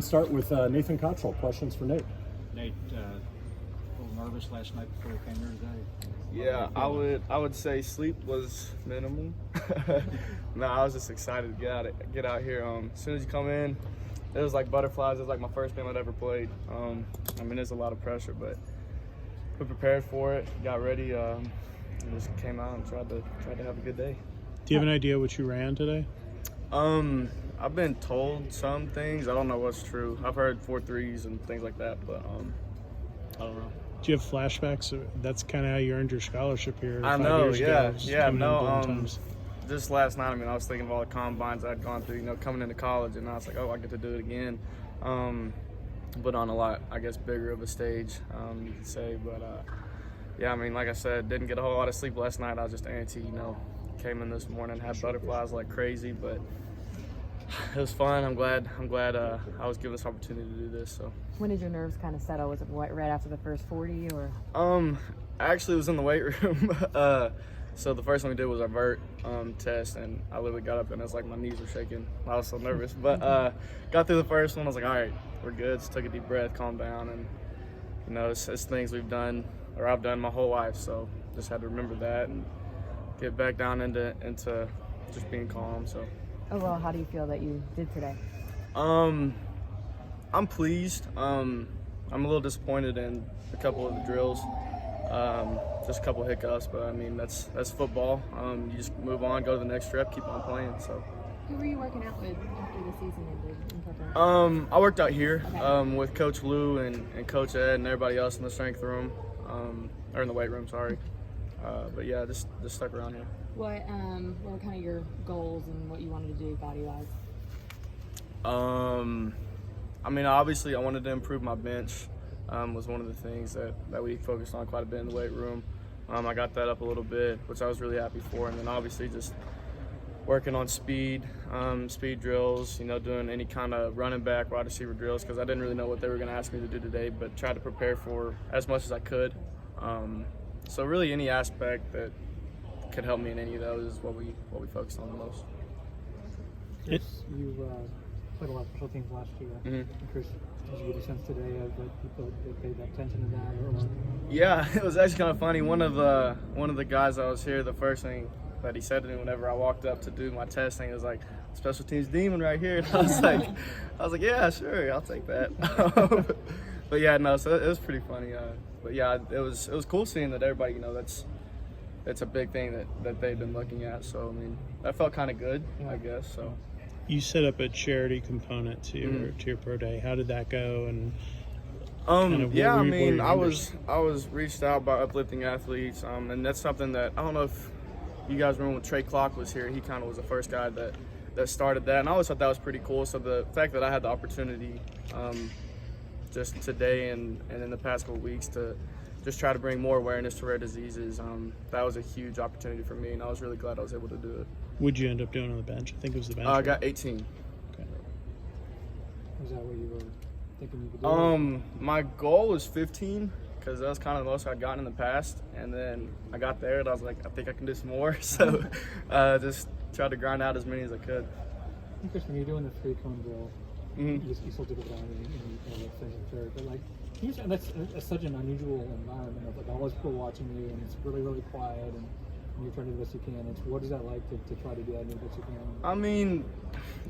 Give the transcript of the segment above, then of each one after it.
Start with Nathan Cottrell. Questions for Nate. Nate, a little nervous last night before we came here today. Yeah, I would say sleep was minimal. No, I was just excited to get out here. As soon as you come in, it was like butterflies. It was like my first game I'd ever played. I mean, there's a lot of pressure, but we prepared for it, got ready, and just came out and tried to have a good day. Do you have an idea what you ran today? I've been told some things. I don't know what's true. I've heard 4.3s and things like that, but I don't know. Do you have flashbacks? That's kind of how you earned your scholarship here. I 5 know, years yeah, ago, no. Just last night, I mean, I was thinking of all the combines I'd gone through, coming into college, and I was like, oh, I get to do it again. But on a lot, I guess, bigger of a stage, you could say. But yeah, I mean, like I said, didn't get a whole lot of sleep last night. I was just antsy, Came in this morning, had butterflies like crazy, but it was fun. I'm glad I was given this opportunity to do this. So when did your nerves kind of settle? Was it right after the first 40 or? Actually, it was in the weight room. So the first one we did was our vert test, and I literally got up and it was like my knees were shaking. I was so nervous, but got through the first one. I was like, all right, we're good. Just took a deep breath, calmed down, and it's things we've done or I've done my whole life. So just had to remember that and get back down into just being calm. So. Overall, how do you feel that you did today? I'm pleased. I'm a little disappointed in a couple of the drills. Just a couple of hiccups, but I mean that's football. You just move on, go to the next step, keep on playing. So. Who were you working out with after the season ended in preparation? I worked out here with Coach Lou and Coach Ed and everybody else in the strength room, or in the weight room. Sorry. But yeah, just stuck around here. What were kind of your goals and what you wanted to do body-wise? I mean, obviously, I wanted to improve my bench. Was one of the things that we focused on quite a bit in the weight room. I got that up a little bit, which I was really happy for. And then obviously just working on speed drills, doing any kind of running back, wide receiver drills, because I didn't really know what they were going to ask me to do today, but tried to prepare for as much as I could. So really any aspect that could help me in any of those is what we focused on the most. Chris, you played a lot of special teams last year. Mm-hmm. Chris, did you get a sense today of people that paid attention to that? Or? Yeah, it was actually kind of funny. One of the guys that was here, the first thing that he said to me whenever I walked up to do my testing was like, "Special teams demon right here." And I was like, yeah, sure, I'll take that. But yeah, no, so it was pretty funny. But yeah, it was cool seeing that everybody, that's a big thing that they've been looking at. So I mean, that felt kind of good, I guess. So. You set up a charity component to your pro day. How did that go? And yeah, I mean, I was reached out by Uplifting Athletes, and that's something that I don't know if you guys remember when Trey Clark was here. He kind of was the first guy that started that, and I always thought that was pretty cool. So the fact that I had the opportunity, just today and in the past couple weeks to just try to bring more awareness to rare diseases, that was a huge opportunity for me, and I was really glad I was able to do it. What'd you end up doing on the bench? I think it was the bench. I got 18. Okay. Was that what you were thinking you could do? My goal was 15 because that was kind of the most I'd gotten in the past, and then I got there and I was like, I think I can do some more. So just tried to grind out as many as I could. Chris, when you're doing the 3-cone drill, you still did it down in the second third, but that's such an unusual environment of like all those people watching you, and it's really, really quiet, and you're trying to do the best you can. What is that like to try to do that and do the best you can? I mean,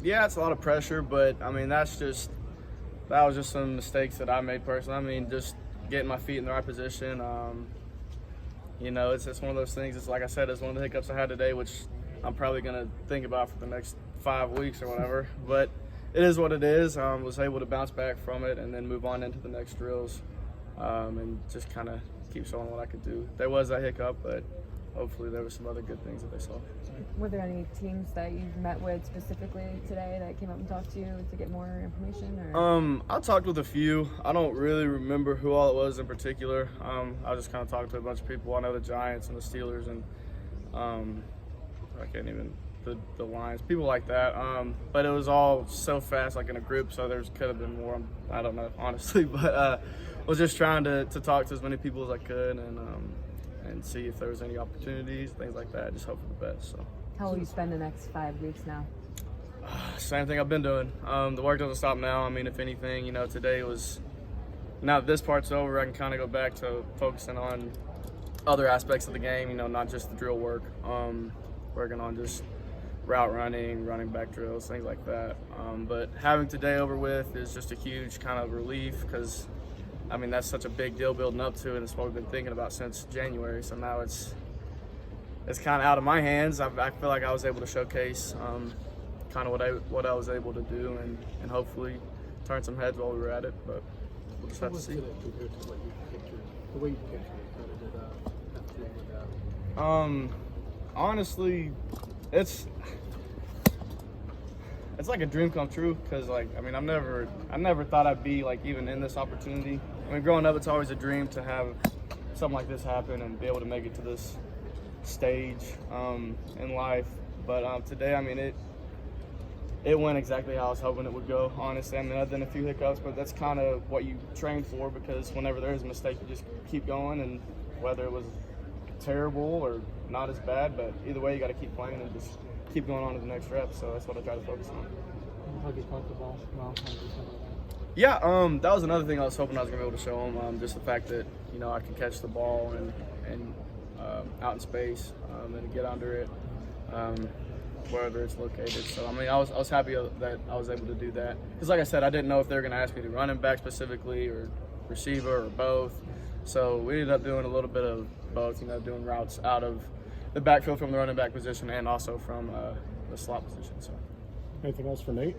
yeah, it's a lot of pressure, but I mean, that was just some mistakes that I made personally. I mean, just getting my feet in the right position. It's one of those things. It's like I said, it's one of the hiccups I had today, which I'm probably going to think about for the next 5 weeks or whatever. But it is what it is. Was able to bounce back from it and then move on into the next drills, and just kind of keep showing what I could do. There was that hiccup, but hopefully there were some other good things that they saw. Were there any teams that you met with specifically today that came up and talked to you to get more information? Or? I talked with a few. I don't really remember who all it was in particular. I was just kind of talking to a bunch of people. I know the Giants and the Steelers and I can't even the Lions, people like that. But it was all so fast, like in a group. So there could have been more. I don't know, honestly. But was just trying to talk to as many people as I could and see if there was any opportunities, things like that. Just hope for the best. So. How will you spend the next 5 weeks now? Same thing I've been doing. The work doesn't stop now. I mean, if anything, you know, today was, now that this part's over, I can kind of go back to focusing on other aspects of the game, you know, not just the drill work. Working on just route running, running back drills, things like that. But having today over with is just a huge kind of relief because, I mean, that's such a big deal building up to it. It's what we've been thinking about since January. So now it's kind of out of my hands. I feel like I was able to showcase kind of what I was able to do and hopefully turn some heads while we were at it. But we'll just have to see. Compared to what you pictured, the way you pictured it, how did it have to work out? Honestly, it's like a dream come true because, like, I mean, I never thought I'd be like even in this opportunity. I mean, growing up, it's always a dream to have something like this happen and be able to make it to this stage in life. But today, I mean, it went exactly how I was hoping it would go, honestly. I mean, other than a few hiccups, but that's kind of what you train for because whenever there is a mistake, you just keep going, and whether it was terrible or not as bad, but either way, you got to keep playing and just keep going on to the next rep. So that's what I try to focus on. How did you caught the ball? Well, how did you handle that? Yeah, that was another thing I was hoping I was going to be able to show him, just the fact that, you know, I can catch the ball and out in space and get under it wherever it's located. So, I mean, I was happy that I was able to do that. Because, like I said, I didn't know if they were going to ask me to running back specifically or receiver or both. So we ended up doing a little bit of both, you know, doing routes out of the backfield from the running back position and also from the slot position. So. Anything else for Nate?